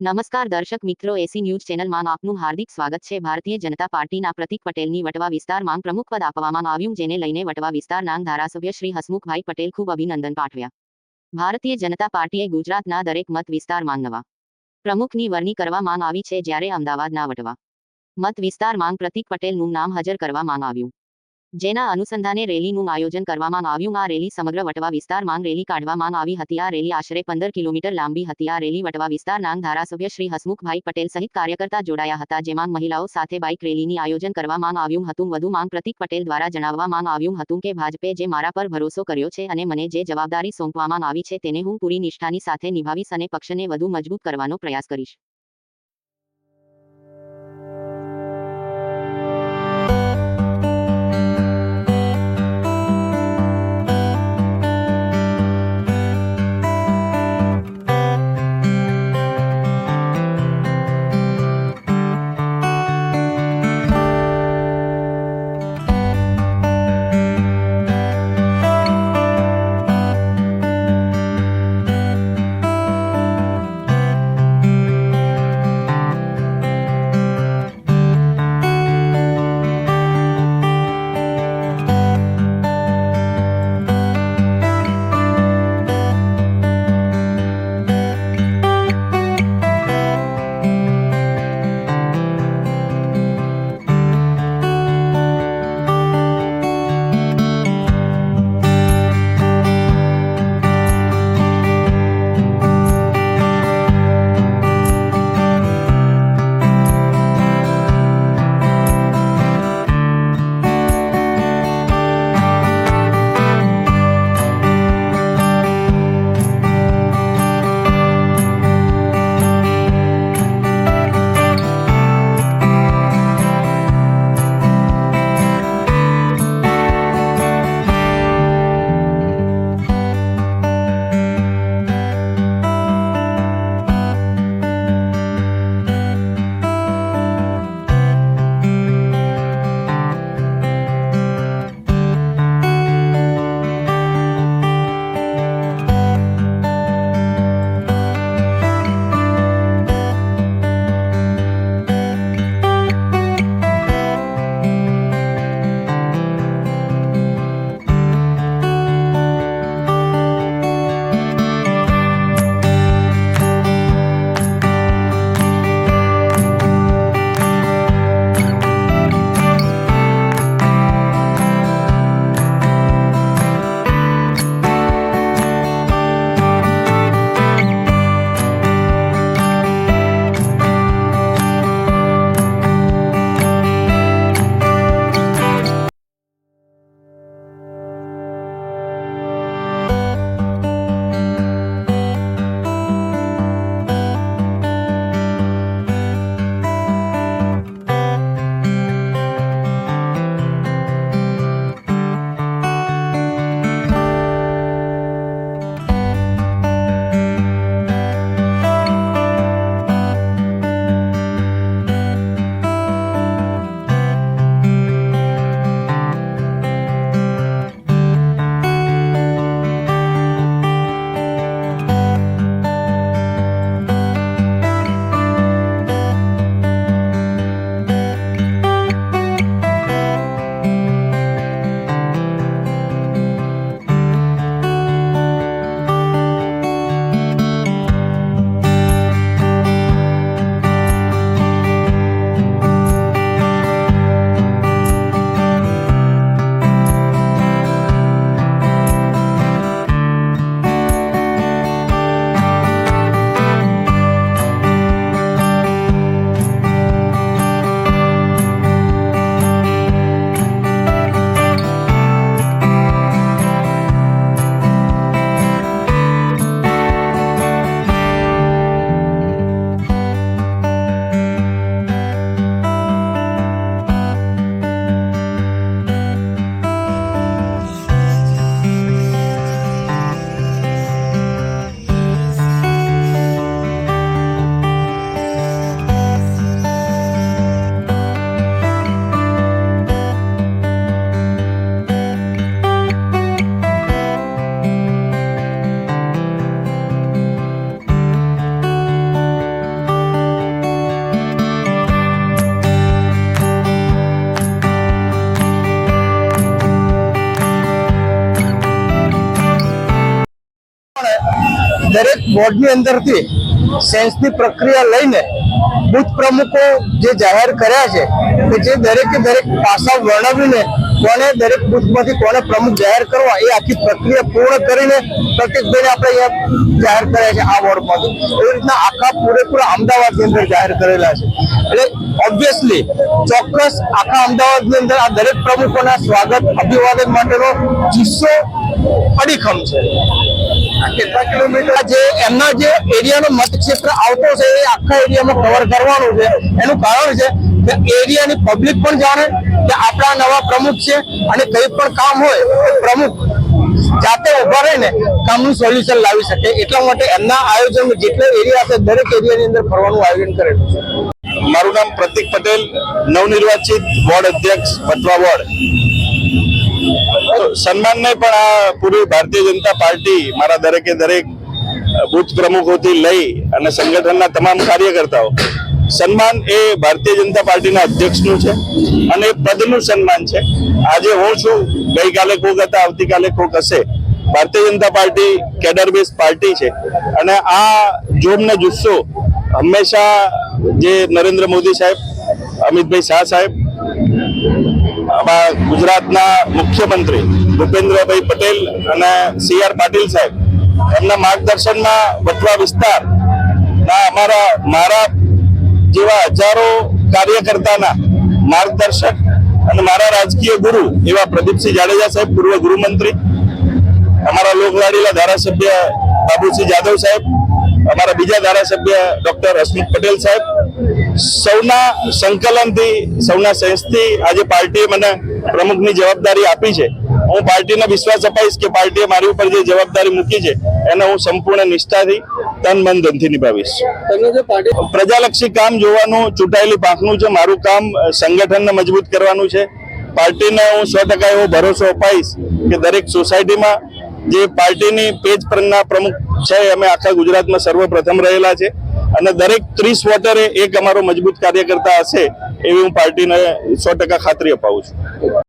નમસ્કાર દર્શક મિત્રો, એસી ન્યૂઝ ચેનલમાં આપનું હાર્દિક સ્વાગત છે. ભારતીય જનતા પાર્ટીના પ્રતિક પટેલની વટવા વિસ્તારમાં પ્રમુખ પદ આપવામાં આવ્યું, જેને લઈને વટવા વિસ્તારના ધારાસભ્ય શ્રી હસમુખભાઈ પટેલ ખૂબ અભિનંદન પાઠવ્યા. ભારતીય જનતા પાર્ટીએ ગુજરાતના દરેક મત વિસ્તારમાં નવા પ્રમુખની વરણી કરવામાં આવી છે, જ્યારે અમદાવાદના વટવા મત વિસ્તારમાં પ્રતિક પટેલનું નામ હાજર કરવામાં આવ્યું, જેના અનુસંધાને રેલીનું આયોજન કરવામાં આવ્યું. આ રેલી સમગ્ર વટવા વિસ્તારમાં રેલી કાઢવામાં આવી હતી. આ રેલી આશરે 15 કિલોમીટર લાંબી હતી. આ રેલી વટવા વિસ્તારના ધારાસભ્ય શ્રી હસમુખભાઈ પટેલ સહિત કાર્યકર્તા જોડાયા હતા, જેમાં મહિલાઓ સાથે બાઇક રેલીની આયોજન કરવામાં આવ્યું હતું. વધુમાં પ્રતિક પટેલ દ્વારા જણાવવામાં આવ્યું હતું કે ભાજપે જે મારા પર ભરોસો કર્યો છે અને મને જે જવાબદારી સોંપવામાં આવી છે તેને હું પૂરી નિષ્ઠાની સાથે નિભાવીશ અને પક્ષને વધુ મજબૂત કરવાનો પ્રયાસ કરીશ. બોર્ડની અંદરથી સેન્સની પ્રક્રિયા લઈને બુથ પ્રમુખો જે જાહેર કર્યા છે કે જે દરેકે દરેક પાસા વર્ણવીને કોને દરેક બુથમાંથી કોને પ્રમુખ જાહેર કરવા એ આખી પ્રક્રિયા પૂર્ણ કરીને પ્રતિકભાઈને આપણે અહીંયા જાહેર કર્યા છે આ વોર્ડમાંથી. એવી રીતના આખા પૂરેપૂરા અમદાવાદની અંદર જાહેર કરેલા છે. એટલે ઓબ્વિયસલી ચોક્કસ આખા અમદાવાદની અંદર આ દરેક પ્રમુખોના સ્વાગત અભિવાદન માટેનો જુસ્સો અડીખમ છે. કેટલા કિલોમીટર જે એમના જે એરિયાનો મતક્ષેત્ર આવતો છે એ આખા એરિયામાં કવર કરવાનું છે. એનું કારણ છે કે એરિયાની પબ્લિક પણ જાણે કે આપણા નવા પ્રમુખ છે અને કંઈ પણ કામ હોય તો પ્રમુખ જાતે ઉભા રહીને કામનું સોલ્યુશન લાવી શકે. એટલા માટે એમના આયોજન જેટલા એરિયા છે દરેક એરિયાની અંદર ફરવાનું આયોજન કરેલું છે. મારું નામ પ્રતિક પટેલ, નવનિર્વાચિત વોર્ડ અધ્યક્ષ વટવા વોર્ડ. સન્માનને પણ આ પૂરી ભારતીય જનતા પાર્ટી મારા દરેકે દરેક બુથ પ્રમુખોથી લઈ અને સંગઠનના તમામ કાર્યકર્તાઓ, સન્માન એ ભારતીય જનતા પાર્ટીના અધ્યક્ષનું છે અને પદનું સન્માન છે. આજે હું છું, ગઈકાલે કોક હતા, આવતીકાલે કોક હશે. Bharatiya Janata party cadre base party છે અને આ જોમને જુસ્સો હંમેશા જે નરેન્દ્ર મોદી સાહેબ, અમિતભાઈ શાહ સાહેબ, ગુજરાતના મુખ્યમંત્રી ભૂપેન્દ્રભાઈ પટેલ અને CR પાટીલ સાહેબ, એમના માર્ગદર્શનમાં વટવા વિસ્તારના મારા જેવા હજારો કાર્યકર્તાના માર્ગદર્શક અને મારા રાજકીય ગુરુ એવા પ્રદીપસિંહ જાડેજા સાહેબ, પૂર્વ ગૃહમંત્રી, અમારા લોકલાડીલા ધારાસભ્ય બાબુસિંહ જાદવ સાહેબ, અમારા બીજા ધારાસભ્ય ડોક્ટર હસમુખ પટેલ સાહેબ, સૌના સંકલનથી, સૌના સેન્સથી આજે પાર્ટીએ મને પ્રમુખની જવાબદારી આપી છે. હું પાર્ટીને વિશ્વાસ અપાઈશ કે પાર્ટીએ મારી ઉપર જે જવાબદારી મૂકી છે એને હું સંપૂર્ણ નિષ્ઠાથી, તન મન ધનથી નિભાવીશ. પ્રજાલક્ષી કામ જોવાનું ચૂંટાયેલી પાંખનું છે. મારું કામ સંગઠનને મજબૂત કરવાનું છે. પાર્ટીને હું 100% એવો ભરોસો અપાઈશ કે દરેક સોસાયટીમાં જે પાર્ટીની પેજ પરના પ્રમુખ છે અમે આખા ગુજરાતમાં સર્વપ્રથમ રહેલા છે અને દરેક 30 વોટરે એક અમારો મજબૂત કાર્યકર્તા હશે એવી હું પાર્ટીને 100% ખાતરી અપાવું છું.